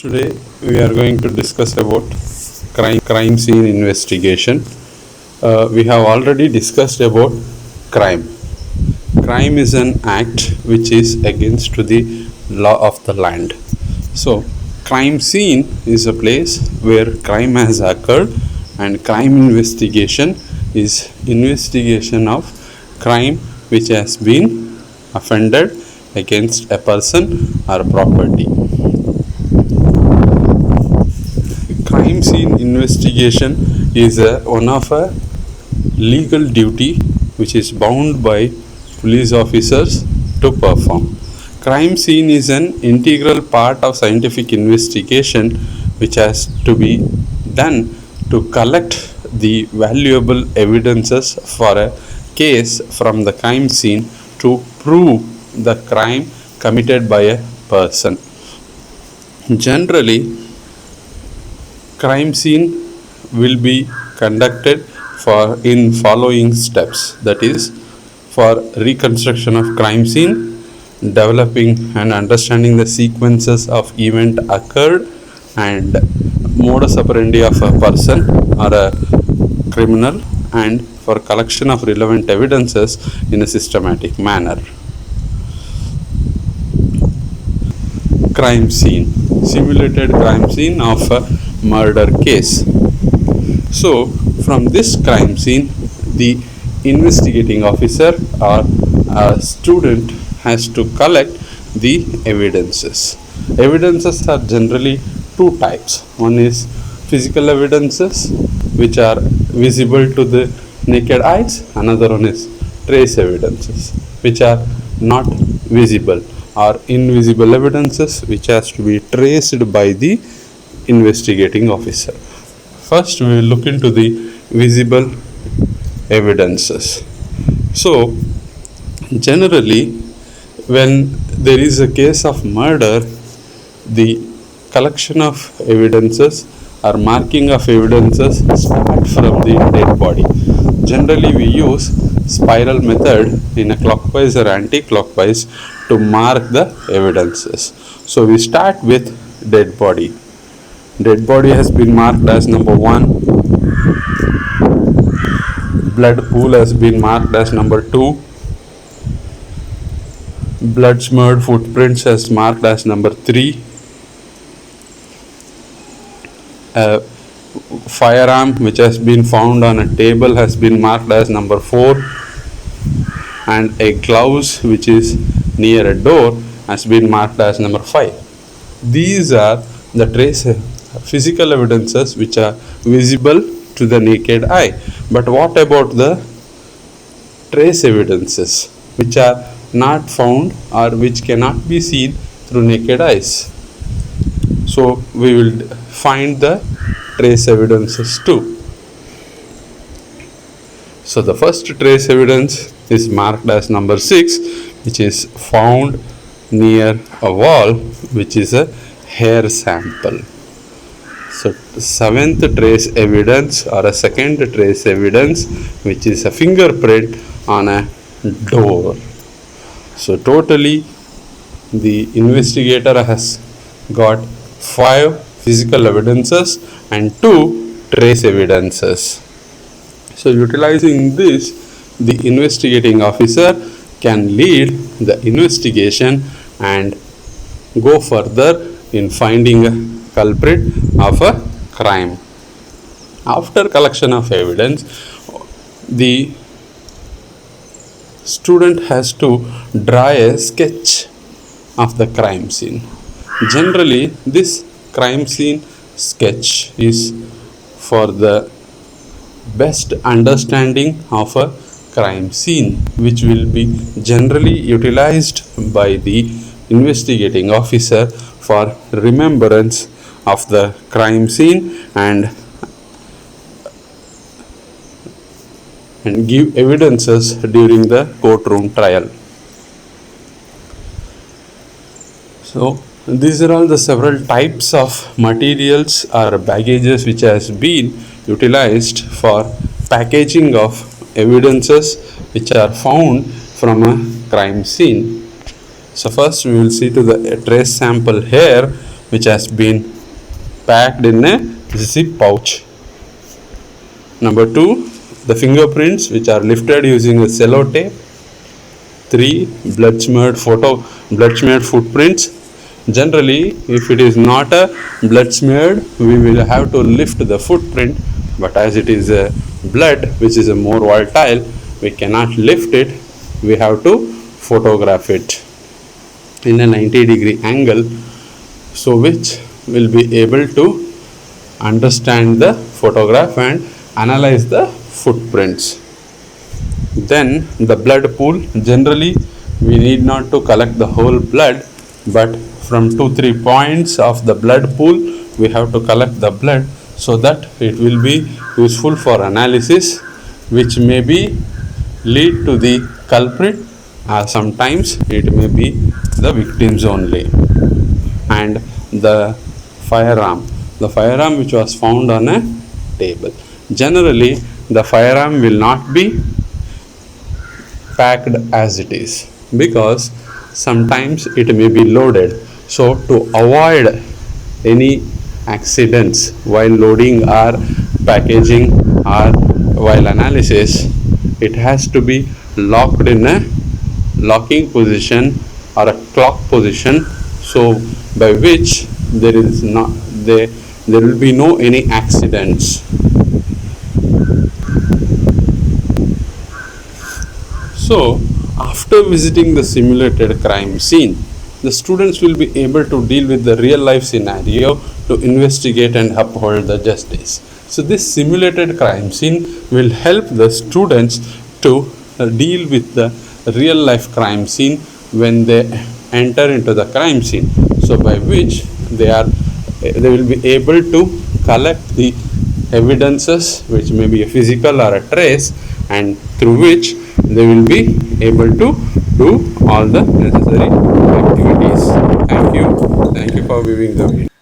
Today we are going to discuss about crime scene investigation. We have already discussed about crime. Crime is an act which is against to the law of the land. So crime scene is a place where crime has occurred, and crime investigation is investigation of crime which has been offended against a person or property. Crime scene investigation is one of a legal duty which is bound by police officers to perform. Crime scene is an integral part of scientific investigation which has to be done to collect the valuable evidences for a case from the crime scene to prove the crime committed by a person. Generally, crime scene will be conducted in following steps, that is, for reconstruction of crime scene, developing and understanding the sequences of event occurred and modus operandi of a person or a criminal, and for collection of relevant evidences in a systematic manner. Crime scene, simulated crime scene of a murder case. So from this crime scene, the investigating officer or a student has to collect the evidences. Evidences are generally two types. One is physical evidences which are visible to the naked eyes. Another one is trace evidences which are not visible, or invisible evidences which has to be traced by the investigating officer. First, we will look into the visible evidences. So, generally, when there is a case of murder, the collection of evidences or marking of evidences start from the dead body. Generally, we use spiral method in a clockwise or anti-clockwise to mark the evidences. So, we start with dead body. Dead body has been marked as number 1. Blood pool has been marked as number 2. Blood smeared footprints has marked as number 3. A firearm which has been found on a table has been marked as number 4. And a gloves which is near a door has been marked as number 5. These are the trace physical evidences which are visible to the naked eye. But what about the trace evidences which are not found or which cannot be seen through naked eyes? So we will find the trace evidences too. So the first trace evidence is marked as number 6, which is found near a wall, which is a hair sample. So 7th trace evidence or a second trace evidence, which is a fingerprint on a door. So totally the investigator has got 5 physical evidences and 2 trace evidences. So utilizing this, the investigating officer can lead the investigation and go further in finding a culprit of a crime. After collection of evidence, the student has to draw a sketch of the crime scene. Generally, this crime scene sketch is for the best understanding of a crime scene, which will be generally utilized by the investigating officer for remembrance of the crime scene and give evidences during the courtroom trial. So these are all the several types of materials or baggages which has been utilized for packaging of evidences which are found from a crime scene. So first we will see to the trace sample hair which has been packed in a zip pouch. Number 2, the fingerprints which are lifted using a sellotape. 3, blood smeared footprints. Generally, if it is not a blood smeared, we will have to lift the footprint, but as it is a blood which is a more volatile, we cannot lift it, we have to photograph it in a 90-degree angle, so which will be able to understand the photograph and analyze the footprints. Then the blood pool, generally we need not to collect the whole blood, but from 2-3 points of the blood pool we have to collect the blood, so that it will be useful for analysis, which may be lead to the culprit, sometimes it may be the victims only. And the firearm which was found on a table, generally the firearm will not be packed as it is, because sometimes it may be loaded. So to avoid any accidents while loading or packaging or while analysis, it has to be locked in a locking position or a clock position, so by which there will be no any accidents. So after visiting the simulated crime scene, the students will be able to deal with the real life scenario to investigate and uphold the justice. So this simulated crime scene will help the students to deal with the real life crime scene when they enter into the crime scene, so by which they will be able to collect the evidences which may be a physical or a trace, and through which they will be able to do all the necessary activities. Thank you for viewing the video.